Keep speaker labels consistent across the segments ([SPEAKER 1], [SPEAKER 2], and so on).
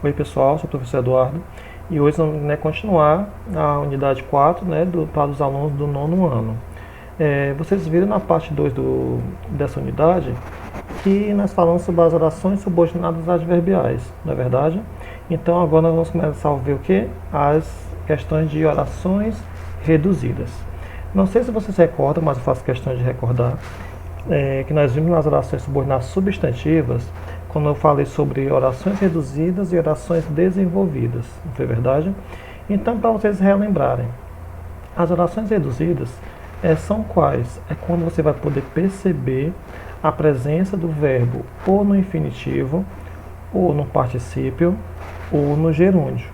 [SPEAKER 1] Oi pessoal, sou o professor Eduardo e hoje vamos continuar a unidade 4 para os alunos do nono ano. Vocês viram na parte 2 dessa unidade que nós falamos sobre as orações subordinadas adverbiais, não é verdade? Então agora nós vamos começar a ver o que? As questões de orações reduzidas. Não sei se vocês recordam, mas eu faço questão de recordar que nós vimos nas orações subordinadas substantivas quando eu falei sobre orações reduzidas e orações desenvolvidas, não foi verdade? Então, para vocês relembrarem, as orações reduzidas são quais? É quando você vai poder perceber a presença do verbo ou no infinitivo, ou no particípio, ou no gerúndio.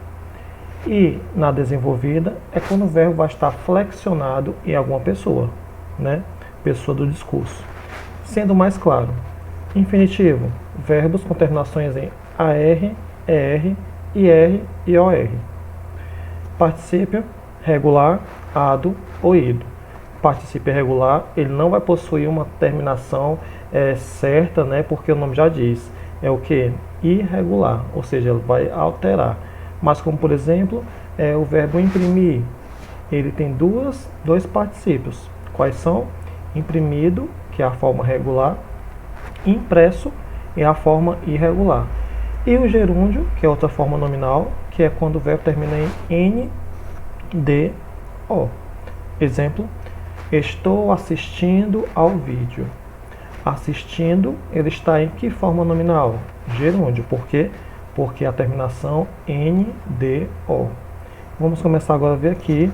[SPEAKER 1] E na desenvolvida é quando o verbo vai estar flexionado em alguma pessoa, né? Pessoa do discurso. Sendo mais claro, infinitivo, verbos com terminações em AR, ER, IR e OR. Particípio, regular, ado ou ido. Particípio regular, ele não vai possuir uma terminação certa, né, porque o nome já diz. É o que? Irregular, ou seja, ele vai alterar. Mas como, por exemplo, o verbo imprimir, ele tem dois particípios. Quais são? Imprimido, que é a forma regular, impresso é a forma irregular. E o gerúndio, que é outra forma nominal, que é quando o verbo termina em NDO. Exemplo, estou assistindo ao vídeo. Assistindo, ele está em que forma nominal? Gerúndio. Por quê? Porque a terminação NDO. Vamos começar agora a ver aqui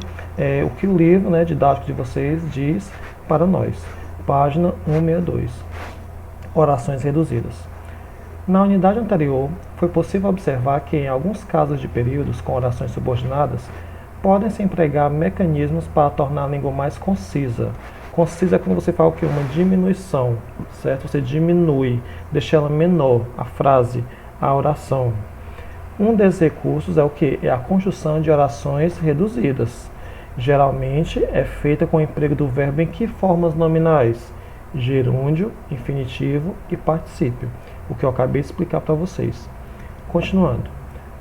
[SPEAKER 1] o que o livro didático de vocês diz para nós. Página 162. Orações reduzidas. Na unidade anterior, foi possível observar que em alguns casos de períodos com orações subordinadas, podem-se empregar mecanismos para tornar a língua mais concisa. Concisa é quando você fala o quê? Uma diminuição, certo? Você diminui, deixa ela menor, a frase, a oração. Um desses recursos é o quê? É a construção de orações reduzidas. Geralmente é feita com o emprego do verbo em que formas nominais? Gerúndio, infinitivo e particípio, o que eu acabei de explicar para vocês. Continuando,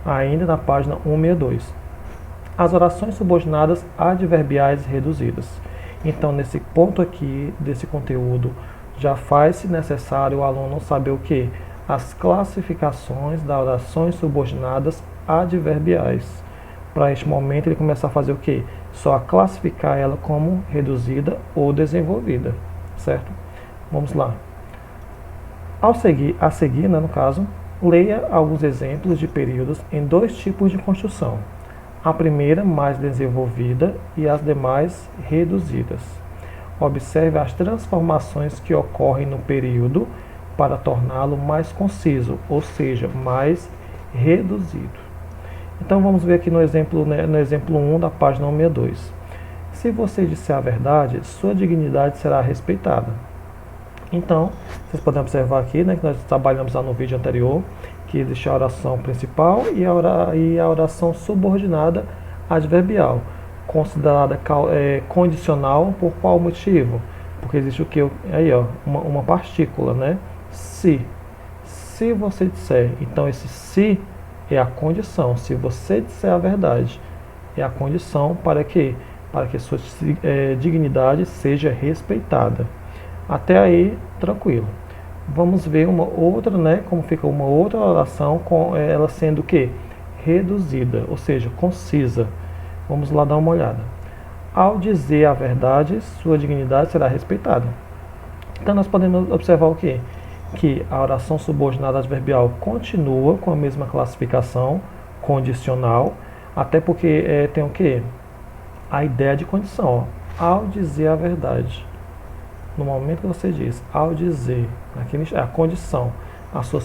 [SPEAKER 1] ainda na página 162. As orações subordinadas adverbiais reduzidas. Então, nesse ponto aqui desse conteúdo, já faz-se necessário o aluno saber o que? As classificações das orações subordinadas adverbiais. Para este momento, ele começar a fazer o que? Só a classificar ela como reduzida ou desenvolvida, certo? Vamos lá. A seguir, no caso, leia alguns exemplos de períodos em dois tipos de construção. A primeira, mais desenvolvida, e as demais, reduzidas. Observe as transformações que ocorrem no período para torná-lo mais conciso, ou seja, mais reduzido. Então vamos ver aqui no exemplo 1 da página 162. Se você disser a verdade, sua dignidade será respeitada. Então, vocês podem observar aqui, que nós trabalhamos lá no vídeo anterior, que existe a oração principal e a oração subordinada adverbial, considerada condicional por qual motivo? Porque existe o que? Aí, ó, uma partícula, né? Se. Se você disser, então esse se é a condição. Se você disser a verdade, é a condição para que sua dignidade seja respeitada. Até aí, tranquilo. Vamos ver uma outra, como fica uma outra oração com ela sendo o quê? Reduzida, ou seja, concisa. Vamos lá dar uma olhada. Ao dizer a verdade, sua dignidade será respeitada. Então nós podemos observar o quê? Que a oração subordinada adverbial continua com a mesma classificação condicional, até porque tem o quê? A ideia de condição. Ó. Ao dizer a verdade. No momento que você diz, ao dizer, a condição, a sua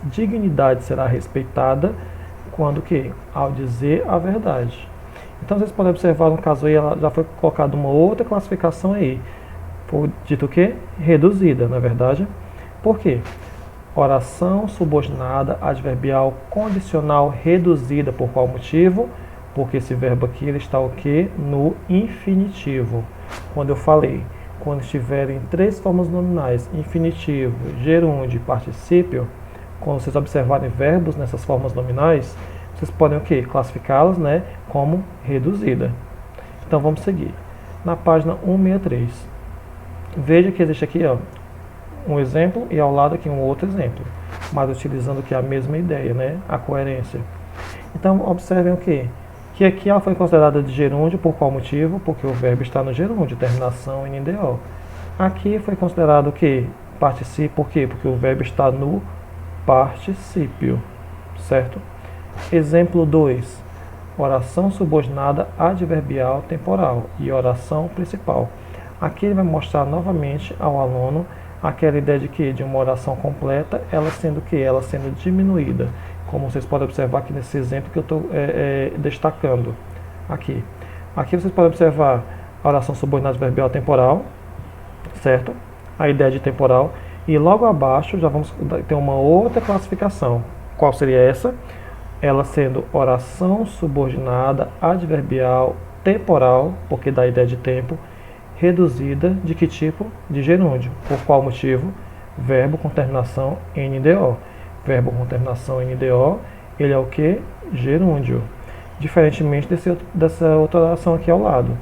[SPEAKER 1] dignidade será respeitada quando que? Ao dizer a verdade. Então vocês podem observar no caso aí, ela já foi colocada uma outra classificação aí. Foi dito o quê? Reduzida, não é verdade? Por quê? Oração subordinada adverbial condicional reduzida por qual motivo? Porque esse verbo aqui ele está o quê? No infinitivo. Quando eu falei, quando estiverem três formas nominais, infinitivo, gerúndio e particípio, quando vocês observarem verbos nessas formas nominais, vocês podem o quê? Classificá-las, né, como reduzida. Então vamos seguir. Na página 163. Veja que existe aqui, ó, um exemplo e ao lado aqui um outro exemplo, mas utilizando aqui a mesma ideia, né, a coerência. Então observem o quê? Que aqui ela foi considerada de gerúndio por qual motivo? Porque o verbo está no gerúndio, terminação em NDO. Aqui foi considerado o quê? Particípio, por quê? Porque o verbo está no particípio, certo? Exemplo 2. Oração subordinada adverbial temporal e oração principal. Aqui ele vai mostrar novamente ao aluno aquela ideia de que de uma oração completa, ela sendo que ela sendo diminuída, como vocês podem observar aqui nesse exemplo que eu estou destacando aqui. Aqui vocês podem observar a oração subordinada adverbial temporal, certo? A ideia de temporal, e logo abaixo já vamos ter uma outra classificação. Qual seria essa? Ela sendo oração subordinada adverbial temporal, porque dá a ideia de tempo, reduzida de que tipo? De gerúndio. Por qual motivo? Verbo com terminação NDO. Verbo com terminação NDO, ele é o que? Gerúndio. Diferentemente dessa outra oração aqui ao lado.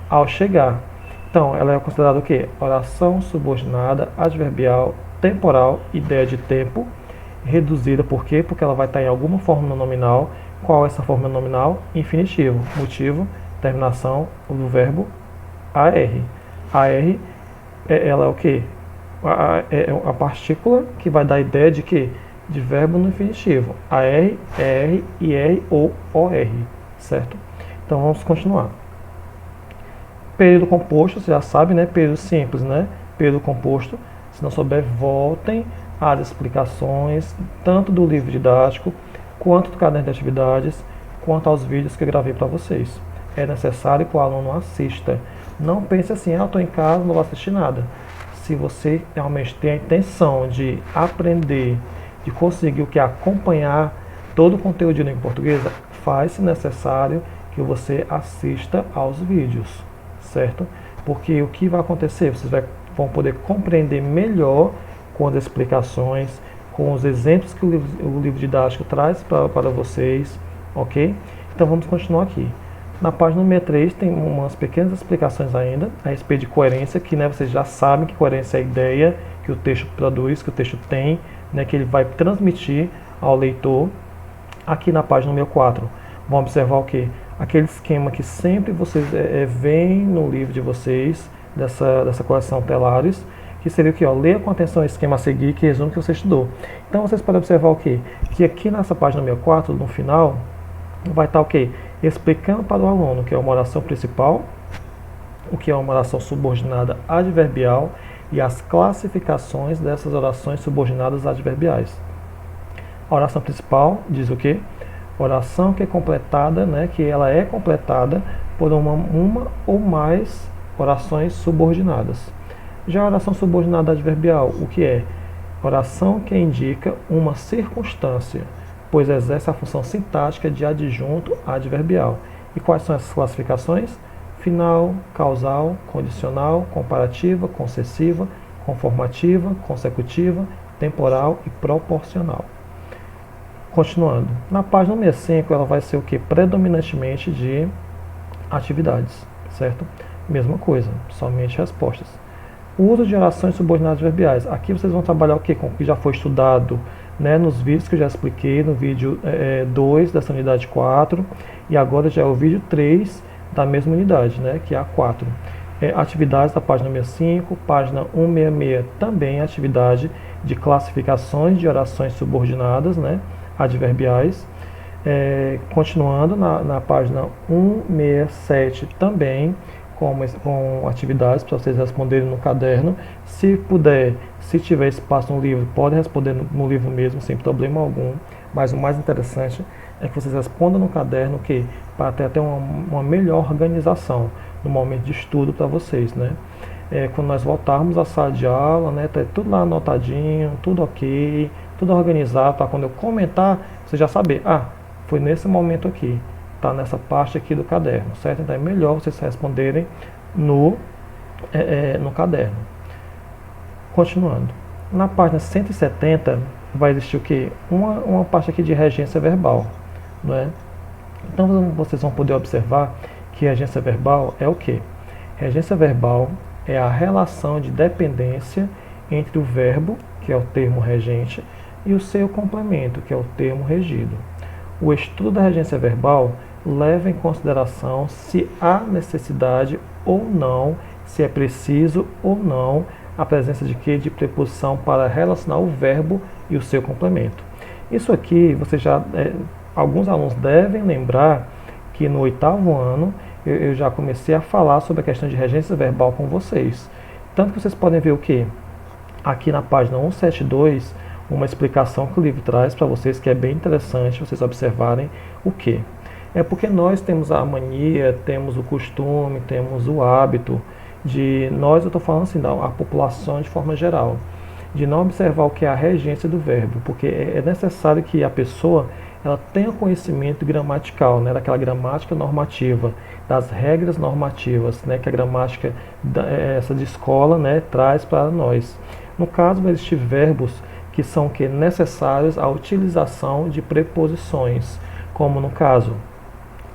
[SPEAKER 1] Ao chegar. Então, ela é considerada o que? Oração subordinada adverbial temporal, ideia de tempo, reduzida. Por quê? Porque ela vai estar em alguma forma nominal. Qual é essa forma nominal? Infinitivo. Motivo, terminação do verbo AR. AR, ela é o que? É a partícula que vai dar a ideia de que? De verbo no infinitivo. AR, ER, IR ou OR, certo? Então vamos continuar. Período composto, você já sabe, né? Período simples, né? Período composto. Se não souber, voltem às explicações, tanto do livro didático, quanto do caderno de atividades, quanto aos vídeos que eu gravei para vocês. É necessário que o aluno assista. Não pense assim, eu estou em casa, não vou assistir nada. Se você realmente tem a intenção de aprender, de conseguir o que acompanhar todo o conteúdo de língua portuguesa, faz-se necessário que você assista aos vídeos, certo? Porque o que vai acontecer? Vocês vão poder compreender melhor com as explicações, com os exemplos que o livro didático traz para vocês, ok? Então vamos continuar aqui. Na página 63 tem umas pequenas explicações ainda a respeito de coerência, que né, vocês já sabem que coerência é a ideia que o texto produz, que o texto tem, né, que ele vai transmitir ao leitor. Aqui na página 64, vão observar o que? Aquele esquema que sempre vocês veem no livro de vocês, dessa coleção Telares, que seria o que? Leia com atenção o esquema a seguir, que resume o que você estudou. Então vocês podem observar o que? Que aqui nessa página 64, no final, vai estar o que? Explicando para o aluno o que é uma oração principal, o que é uma oração subordinada adverbial e as classificações dessas orações subordinadas adverbiais. A oração principal diz o que? Oração que é completada, né, que ela é completada por uma ou mais orações subordinadas. Já a oração subordinada adverbial, o que é? Oração que indica uma circunstância, pois exerce a função sintática de adjunto adverbial. E quais são essas classificações? Final, causal, condicional, comparativa, concessiva, conformativa, consecutiva, temporal e proporcional. Continuando. Na página 65 ela vai ser o que? Predominantemente de atividades, certo? Mesma coisa, somente respostas. O uso de orações subordinadas adverbiais. Aqui vocês vão trabalhar o que? Com o que já foi estudado, né, nos vídeos que eu já expliquei, no vídeo 2 dessa unidade 4, e agora já é o vídeo 3 da mesma unidade, né, que é a 4. Atividades da página 65, página 166 também atividade de classificações de orações subordinadas, né, adverbiais. Continuando na página 167 também, com atividades para vocês responderem no caderno. Se puder, se tiver espaço no livro, pode responder no livro mesmo, sem problema algum. Mas o mais interessante é que vocês respondam no caderno, que para ter até uma melhor organização no momento de estudo para vocês, né? Quando nós voltarmos à sala de aula, né, tá tudo lá anotadinho, tudo ok, tudo organizado, para quando eu comentar, você já saber, foi nesse momento aqui. Está nessa parte aqui do caderno, certo? Então é melhor vocês responderem no caderno. Continuando. Na página 170, vai existir o quê? Uma parte aqui de regência verbal, não é? Então vocês vão poder observar que regência verbal é o quê? Regência verbal é a relação de dependência entre o verbo, que é o termo regente, e o seu complemento, que é o termo regido. O estudo da regência verbal leva em consideração se há necessidade ou não, se é preciso ou não, a presença de quê? De preposição para relacionar o verbo e o seu complemento. Isso aqui, alguns alunos devem lembrar que no 8º ano eu já comecei a falar sobre a questão de regência verbal com vocês. Tanto que vocês podem ver o que? Aqui na página 172, uma explicação que o livro traz para vocês, que é bem interessante vocês observarem o que. É porque nós temos a mania, temos o costume, temos o hábito de, eu estou falando assim, a população de forma geral, de não observar o que é a regência do verbo, porque é necessário que a pessoa ela tenha conhecimento gramatical, né, daquela gramática normativa, das regras normativas, né, que a gramática essa de escola, né, traz para nós. No caso, vai existir verbos que são necessários à utilização de preposições, como no caso,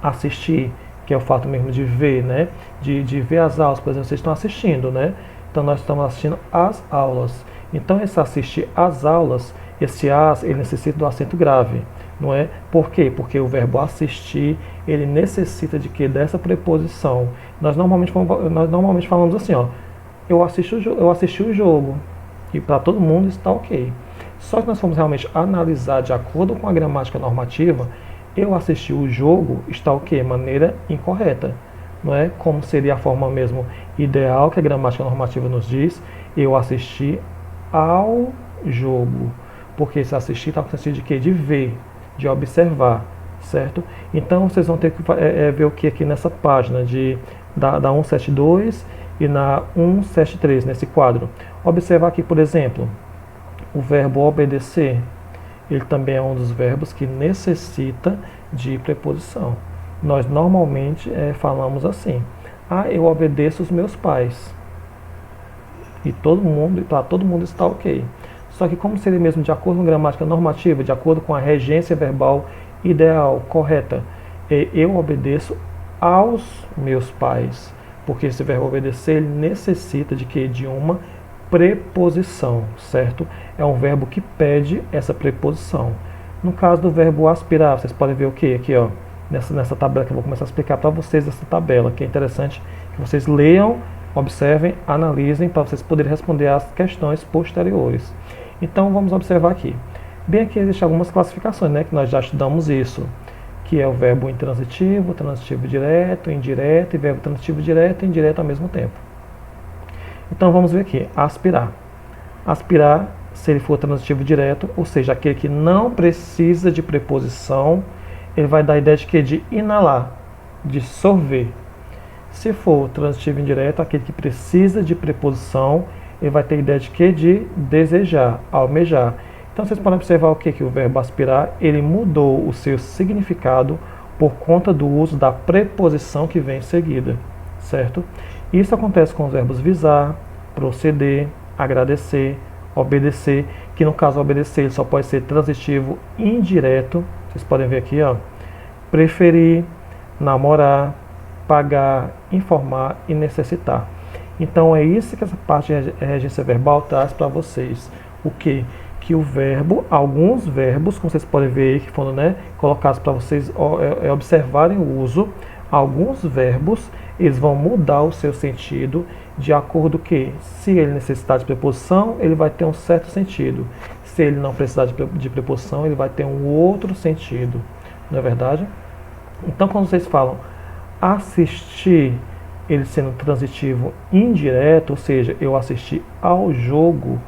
[SPEAKER 1] assistir, que é o fato mesmo de ver, né, de ver as aulas, por exemplo, vocês estão assistindo, né, então nós estamos assistindo às aulas. Então, esse assistir às aulas, esse as, ele necessita do acento grave, não é? Por quê? Porque o verbo assistir, ele necessita de quê? Dessa preposição. Nós normalmente falamos assim, ó, eu assisti o jogo, e para todo mundo está ok. Só que nós fomos realmente analisar de acordo com a gramática normativa, eu assisti o jogo está o quê? Maneira incorreta, não é? Como seria a forma mesmo ideal que a gramática normativa nos diz, eu assisti ao jogo, porque esse assistir está com o sentido de quê? De ver, de observar, certo? Então vocês vão ter que ver o que aqui nessa página da 172 e na 173, nesse quadro. Observar aqui, por exemplo, o verbo obedecer, ele também é um dos verbos que necessita de preposição. Nós normalmente falamos assim, eu obedeço os meus pais. E para todo mundo está ok. Só que como seria mesmo de acordo com a gramática normativa, de acordo com a regência verbal ideal, correta, eu obedeço aos meus pais. Porque esse verbo obedecer, ele necessita de quê? De uma preposição, certo? É um verbo que pede essa preposição. No caso do verbo aspirar, vocês podem ver o que aqui, ó, nessa tabela que eu vou começar a explicar para vocês, essa tabela, que é interessante que vocês leiam, observem, analisem, para vocês poderem responder às questões posteriores. Então, vamos observar aqui. Bem aqui existem algumas classificações, né, que nós já estudamos isso, que é o verbo intransitivo, transitivo direto, indireto, e verbo transitivo direto e indireto ao mesmo tempo. Então, vamos ver aqui, aspirar. Aspirar, se ele for transitivo direto, ou seja, aquele que não precisa de preposição, ele vai dar a ideia de quê? De inalar, de sorver. Se for transitivo indireto, aquele que precisa de preposição, ele vai ter a ideia de quê? De desejar, almejar. Então vocês podem observar o que? Que o verbo aspirar, ele mudou o seu significado por conta do uso da preposição que vem em seguida, certo? Isso acontece com os verbos visar, proceder, agradecer, obedecer, que no caso obedecer ele só pode ser transitivo indireto, vocês podem ver aqui, ó, preferir, namorar, pagar, informar e necessitar. Então é isso que essa parte de regência verbal traz para vocês. O que? Que o verbo, alguns verbos, como vocês podem ver aí, que foram, né, colocados para vocês observarem o uso, alguns verbos, eles vão mudar o seu sentido de acordo que, se ele necessitar de preposição, ele vai ter um certo sentido. Se ele não precisar de preposição, ele vai ter um outro sentido. Não é verdade? Então, quando vocês falam assistir, ele sendo transitivo indireto, ou seja, eu assisti ao jogo,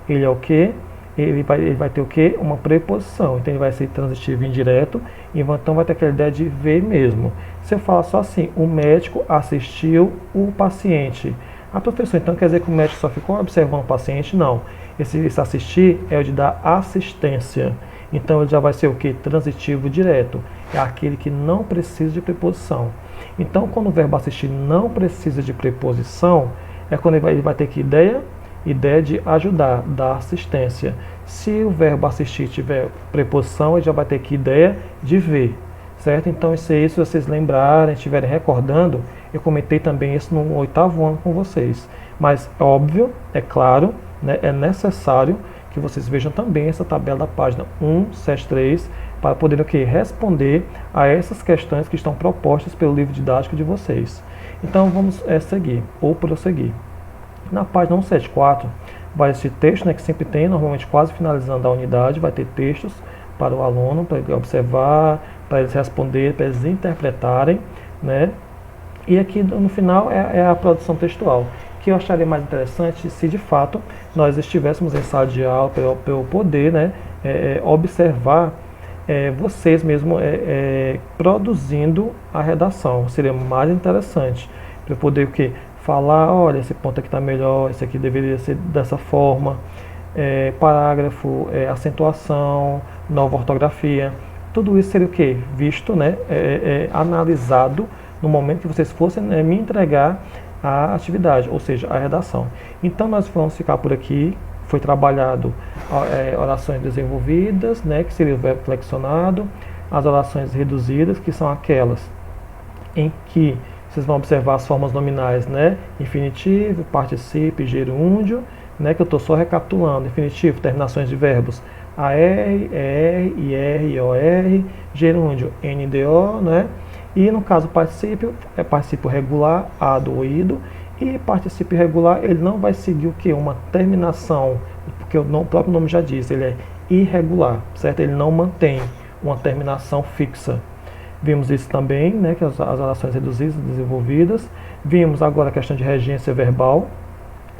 [SPEAKER 1] ele é o quê? Ele vai ter o quê? Uma preposição. Então ele vai ser transitivo indireto, então vai ter aquela ideia de ver mesmo. Se eu falar só assim, o médico assistiu o paciente. Professor, então quer dizer que o médico só ficou observando o paciente? Não. Esse assistir é o de dar assistência. Então ele já vai ser o quê? Transitivo direto. É aquele que não precisa de preposição. Então quando o verbo assistir não precisa de preposição, é quando ele vai ter que ideia Ideia de ajudar, dar assistência. Se o verbo assistir tiver preposição, ele já vai ter que ideia de ver, certo? Então isso aí, se vocês lembrarem, estiverem recordando, eu comentei também isso no 8º ano com vocês. Mas óbvio, é claro, né, é necessário que vocês vejam também essa tabela da página 173 para poderem responder a essas questões que estão propostas pelo livro didático de vocês. Então vamos seguir, ou prosseguir. Na página 174 vai existir texto, né, que sempre tem, normalmente quase finalizando a unidade, vai ter textos para o aluno, para ele observar, para eles responderem, para eles interpretarem, né? E aqui no final é a produção textual, que eu acharia mais interessante se de fato nós estivéssemos em sala de aula para eu poder, né, observar vocês mesmo produzindo a redação. Seria mais interessante para eu poder o quê? Falar, olha, esse ponto aqui está melhor, esse aqui deveria ser dessa forma, parágrafo, acentuação, nova ortografia, tudo isso seria o quê? Visto, né, analisado no momento que vocês fossem me entregar a atividade, ou seja, a redação. Então nós vamos ficar por aqui. Foi trabalhado orações desenvolvidas, né, que seria o verbo flexionado, as orações reduzidas, que são aquelas em que vocês vão observar as formas nominais, né, infinitivo, particípio, gerúndio, né, que eu estou só recapitulando. Infinitivo, terminações de verbos AR, ER, IR, IOR, gerúndio, NDO, né, e no caso particípio, é particípio regular, A do ido, e particípio irregular, ele não vai seguir o que? Uma terminação, porque o próprio nome já diz, ele é irregular, certo? Ele não mantém uma terminação fixa. Vimos isso também, né, que as orações reduzidas, desenvolvidas. Vimos agora a questão de regência verbal,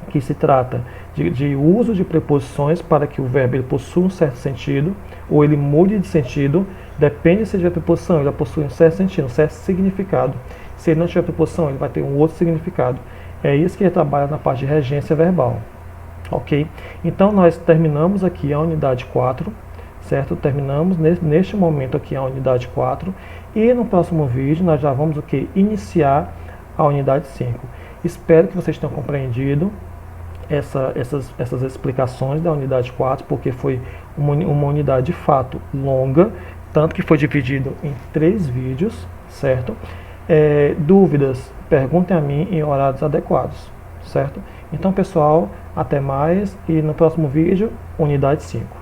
[SPEAKER 1] que se trata de uso de preposições para que o verbo ele possua um certo sentido, ou ele mude de sentido, depende se tiver preposição, ele possui um certo sentido, um certo significado. Se ele não tiver preposição, ele vai ter um outro significado. É isso que ele trabalha na parte de regência verbal. Ok? Então nós terminamos aqui a unidade 4, certo? Terminamos neste momento aqui a unidade 4, e no próximo vídeo nós já vamos iniciar a unidade 5. Espero que vocês tenham compreendido essas explicações da unidade 4, porque foi uma unidade de fato longa, tanto que foi dividido em 3 vídeos, certo? Dúvidas, perguntem a mim em horários adequados, certo? Então, pessoal, até mais e no próximo vídeo, unidade 5.